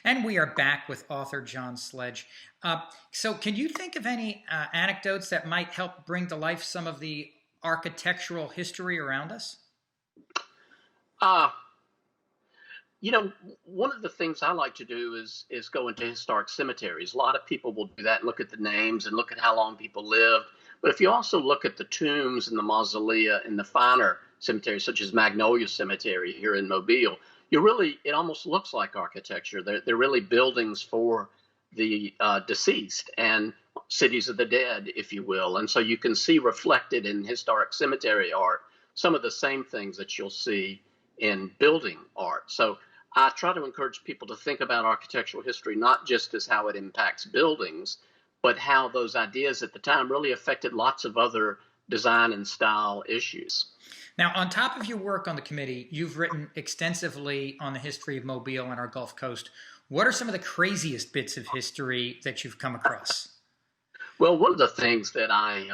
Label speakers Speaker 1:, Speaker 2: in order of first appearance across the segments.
Speaker 1: And we are back with author John Sledge. So, can you think of any anecdotes that might help bring to life some of the architectural history around us?
Speaker 2: Uh, one of the things I like to do is go into historic cemeteries. A lot of people will do that and look at the names and look at how long people lived. But if you also look at the tombs and the mausolea in the finer cemeteries, such as Magnolia Cemetery here in Mobile, it almost looks like architecture. They're really buildings for the deceased and cities of the dead, if you will. And so you can see reflected in historic cemetery art some of the same things that you'll see in building art. So I try to encourage people to think about architectural history not just as how it impacts buildings, but how those ideas at the time really affected lots of other design and style issues.
Speaker 1: Now, on top of your work on the committee, you've written extensively on the history of Mobile and our Gulf Coast. What are some of the craziest bits of history that you've come across?
Speaker 2: Well, one of the things that I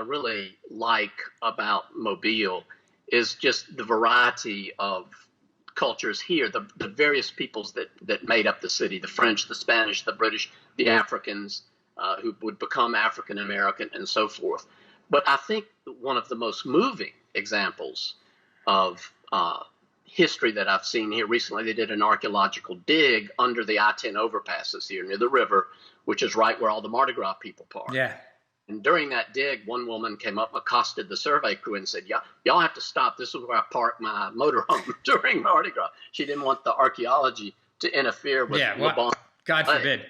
Speaker 2: really like about Mobile is just the variety of cultures here, the various peoples that made up the city, the French, the Spanish, the British, the Africans, who would become African American and so forth. But I think one of the most moving examples of history that I've seen here recently, they did an archaeological dig under the I-10 overpasses here near the river, which is right where all the Mardi Gras people park.
Speaker 1: Yeah.
Speaker 2: And during that dig, one woman came up, accosted the survey crew and said, y'all have to stop. This is where I park my motorhome during Mardi Gras. She didn't want the archaeology to interfere with
Speaker 1: God forbid.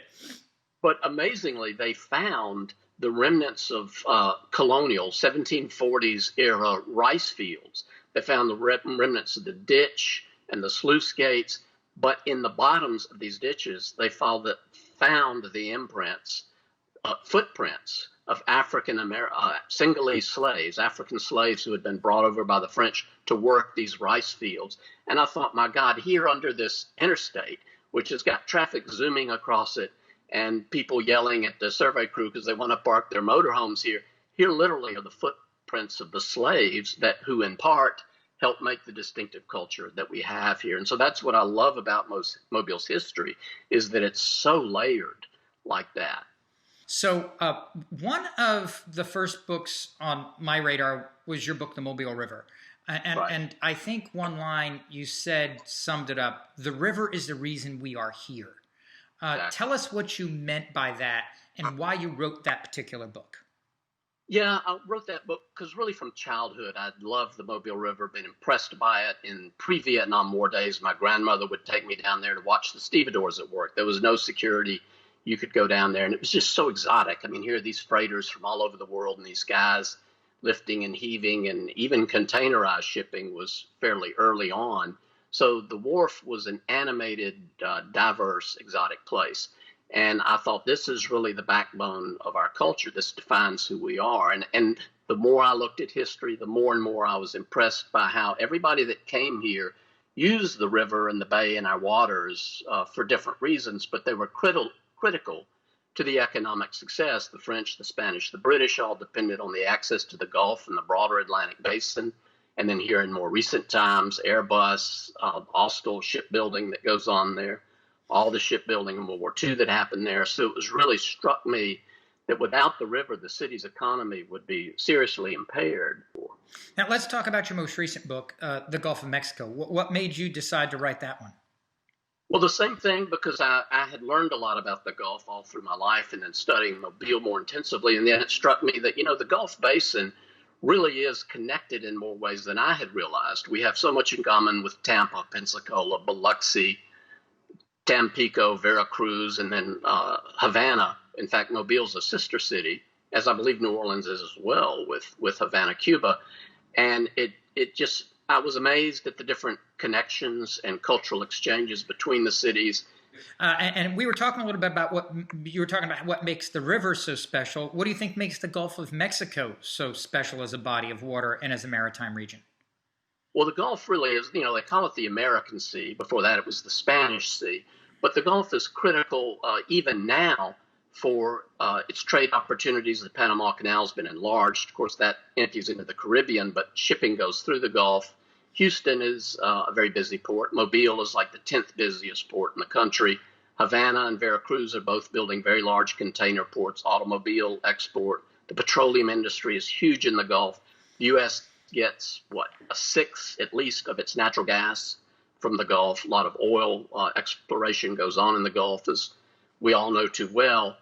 Speaker 2: But amazingly, they found the remnants of colonial 1740s era rice fields. They found the remnants of the ditch and the sluice gates. But in the bottoms of these ditches, they found the imprints, footprints of Singalese slaves, African slaves who had been brought over by the French to work these rice fields. And I thought, my God, here under this interstate, which has got traffic zooming across it and people yelling at the survey crew because they want to park their motorhomes here literally are the footprints of the slaves who in part helped make the distinctive culture that we have here. And so that's what I love about Mobile's history, is that it's so layered like that.
Speaker 1: So one of the first books on my radar was your book, The Mobile River. And I think one line you said summed it up. The river is the reason we are here.
Speaker 2: Exactly.
Speaker 1: Tell us what you meant by that and why you wrote that particular book.
Speaker 2: Yeah, I wrote that book because really from childhood, I'd loved the Mobile River, been impressed by it. In pre-Vietnam War days, my grandmother would take me down there to watch the stevedores at work. There was no security. You could go down there, and it was just so exotic. I mean, here are these freighters from all over the world, and these guys lifting and heaving, and even containerized shipping was fairly early on. So the wharf was an animated, diverse, exotic place. And I thought, this is really the backbone of our culture. This defines who we are. And the more I looked at history, the more and more I was impressed by how everybody that came here used the river and the bay and our waters for different reasons, but they were critical to the economic success. The French, the Spanish, the British all depended on the access to the Gulf and the broader Atlantic basin. And then here in more recent times, Airbus, Austal shipbuilding that goes on there, all the shipbuilding in World War II that happened there. So it was really struck me that without the river, the city's economy would be seriously impaired.
Speaker 1: Now let's talk about your most recent book, The Gulf of Mexico. What made you decide to write that one?
Speaker 2: Well, the same thing, because I had learned a lot about the Gulf all through my life and then studying Mobile more intensively. And then it struck me that, the Gulf Basin really is connected in more ways than I had realized. We have so much in common with Tampa, Pensacola, Biloxi, Tampico, Veracruz, and then Havana. In fact, Mobile's a sister city, as I believe New Orleans is as well, with Havana, Cuba. And I was amazed at the different connections and cultural exchanges between the cities.
Speaker 1: And we were talking a little bit about what makes the river so special. What do you think makes the Gulf of Mexico so special as a body of water and as a maritime region?
Speaker 2: Well, the Gulf really is, they call it the American Sea. Before that, it was the Spanish Sea. But the Gulf is critical even now for its trade opportunities. The Panama Canal has been enlarged. Of course, that empties into the Caribbean, but shipping goes through the Gulf. Houston is a very busy port. Mobile is like the 10th busiest port in the country. Havana and Veracruz are both building very large container ports, automobile export. The petroleum industry is huge in the Gulf. The U.S. gets, a sixth at least of its natural gas from the Gulf. A lot of oil exploration goes on in the Gulf, as we all know too well.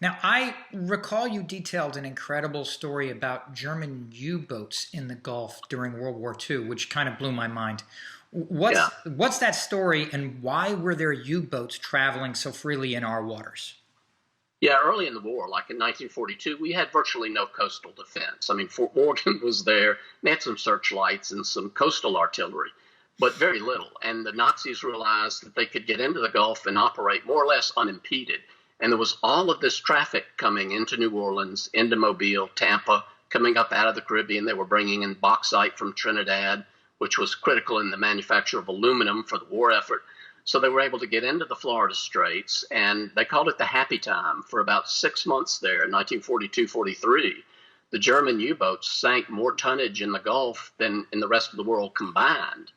Speaker 1: Now, I recall you detailed an incredible story about German U-boats in the Gulf during World War II, which kind of blew my mind. What's that story, and why were there U-boats traveling so freely in our waters?
Speaker 2: Yeah, early in the war, like in 1942, we had virtually no coastal defense. I mean, Fort Morgan was there. They had some searchlights and some coastal artillery, but very little. And the Nazis realized that they could get into the Gulf and operate more or less unimpeded. And there was all of this traffic coming into New Orleans, into Mobile, Tampa, coming up out of the Caribbean. They were bringing in bauxite from Trinidad, which was critical in the manufacture of aluminum for the war effort. So they were able to get into the Florida Straits, and they called it the happy time for about 6 months there in 1942-43. The German U-boats sank more tonnage in the Gulf than in the rest of the world combined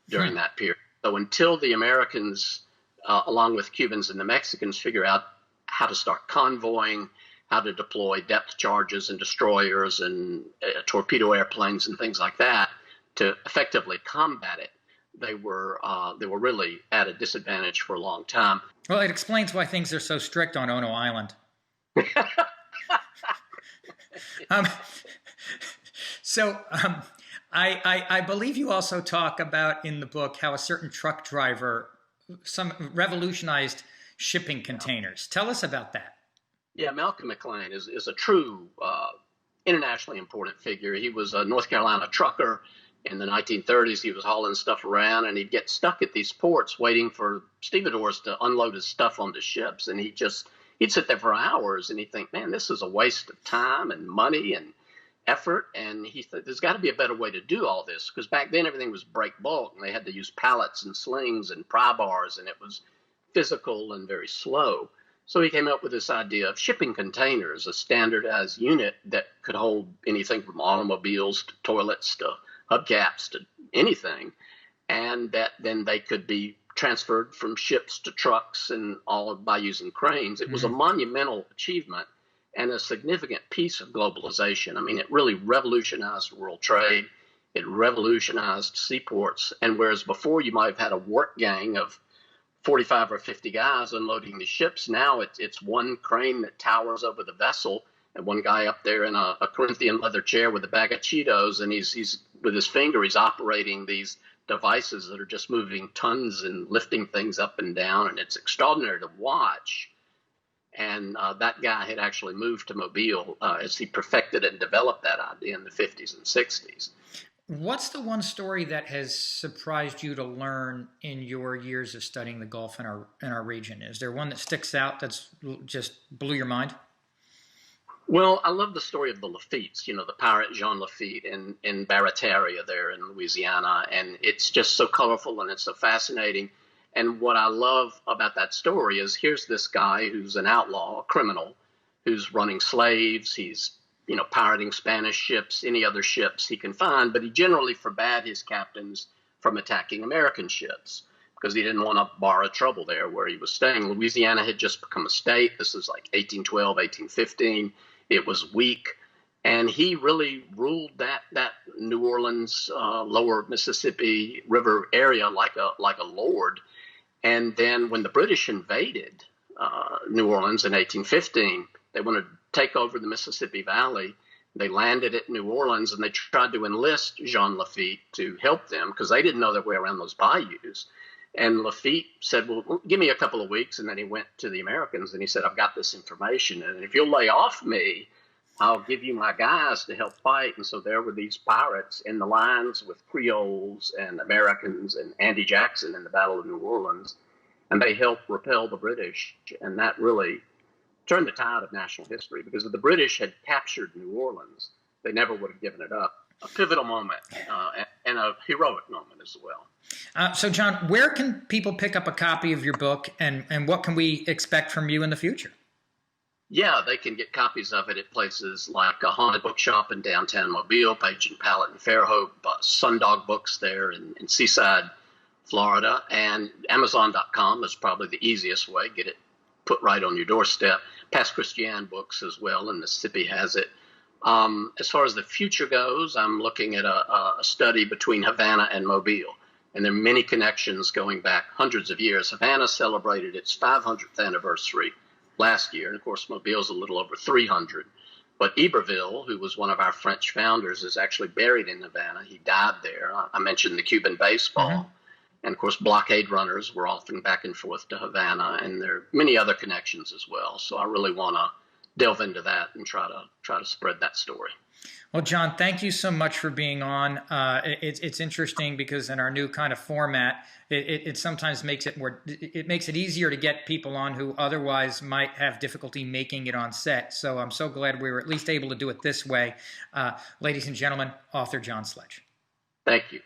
Speaker 2: during that period. So until the Americans, along with Cubans and the Mexicans, figure out how to start convoying, how to deploy depth charges and destroyers and torpedo airplanes and things like that to effectively combat it, they were really at a disadvantage for a long time.
Speaker 1: Well, it explains why things are so strict on Ono Island. I believe you also talk about in the book how a certain truck driver revolutionized shipping containers. Tell us about that.
Speaker 2: Yeah, Malcolm McLean is a true internationally important figure. He was a North Carolina trucker. In the 1930s, he was hauling stuff around, and he'd get stuck at these ports waiting for stevedores to unload his stuff onto ships. And he'd sit there for hours, and he'd think, man, this is a waste of time and money and effort. And he thought, there's got to be a better way to do all this, because back then everything was break bulk, and they had to use pallets and slings and pry bars, and it was physical and very slow. So he came up with this idea of shipping containers, a standardized unit that could hold anything from automobiles to toilets to hubcaps to anything, and that then they could be transferred from ships to trucks and all by using cranes. It was a monumental achievement and a significant piece of globalization. I mean, it really revolutionized world trade. It revolutionized seaports. And whereas before you might have had a work gang of 45 or 50 guys unloading the ships, now it's one crane that towers over the vessel and one guy up there in a Corinthian leather chair with a bag of Cheetos, and he's with his finger, he's operating these devices that are just moving tons and lifting things up and down, and it's extraordinary to watch. And that guy had actually moved to Mobile as he perfected and developed that idea in the 50s and 60s.
Speaker 1: What's the one story that has surprised you to learn in your years of studying the Gulf in our region? Is there one that sticks out that's just blew your mind?
Speaker 2: Well, I love the story of the Lafitte's, the pirate Jean Lafitte in Barataria there in Louisiana. And it's just so colorful and it's so fascinating. And what I love about that story is here's this guy who's an outlaw, a criminal, who's running slaves. He's, pirating Spanish ships, any other ships he can find. But he generally forbade his captains from attacking American ships because he didn't want to borrow trouble there where he was staying. Louisiana had just become a state. This is like 1812, 1815. It was weak, and he really ruled that New Orleans, lower Mississippi River area like a lord. And then when the British invaded New Orleans in 1815, they wanted to take over the Mississippi Valley. They landed at New Orleans, and they tried to enlist Jean Lafitte to help them because they didn't know their way around those bayous. And Lafitte said, well, give me a couple of weeks. And then he went to the Americans and he said, I've got this information. And if you'll lay off me, I'll give you my guys to help fight. And so there were these pirates in the lines with Creoles and Americans and Andy Jackson in the Battle of New Orleans. And they helped repel the British. And that really turned the tide of national history because if the British had captured New Orleans, they never would have given it up. A pivotal moment and a heroic moment as well.
Speaker 1: So, John, where can people pick up a copy of your book, and what can we expect from you in the future?
Speaker 2: Yeah, they can get copies of it at places like a Haunted Bookshop in downtown Mobile, Page and Palette and Fairhope, Sundog Books there in Seaside, Florida, and Amazon.com is probably the easiest way. Get it put right on your doorstep. Pass Christian books as well, and Mississippi has it. As far as the future goes, I'm looking at a study between Havana and Mobile. And there are many connections going back hundreds of years. Havana celebrated its 500th anniversary last year. And of course, Mobile's a little over 300. But Iberville, who was one of our French founders, is actually buried in Havana. He died there. I mentioned the Cuban baseball.
Speaker 1: Mm-hmm.
Speaker 2: And of course, blockade runners were often back and forth to Havana. And there are many other connections as well. So I really want to delve into that and try to spread that story.
Speaker 1: Well, John, thank you so much for being on. It's interesting because in our new kind of format, it sometimes makes it easier to get people on who otherwise might have difficulty making it on set. So I'm so glad we were at least able to do it this way. Ladies and gentlemen, author John Sledge.
Speaker 2: Thank you.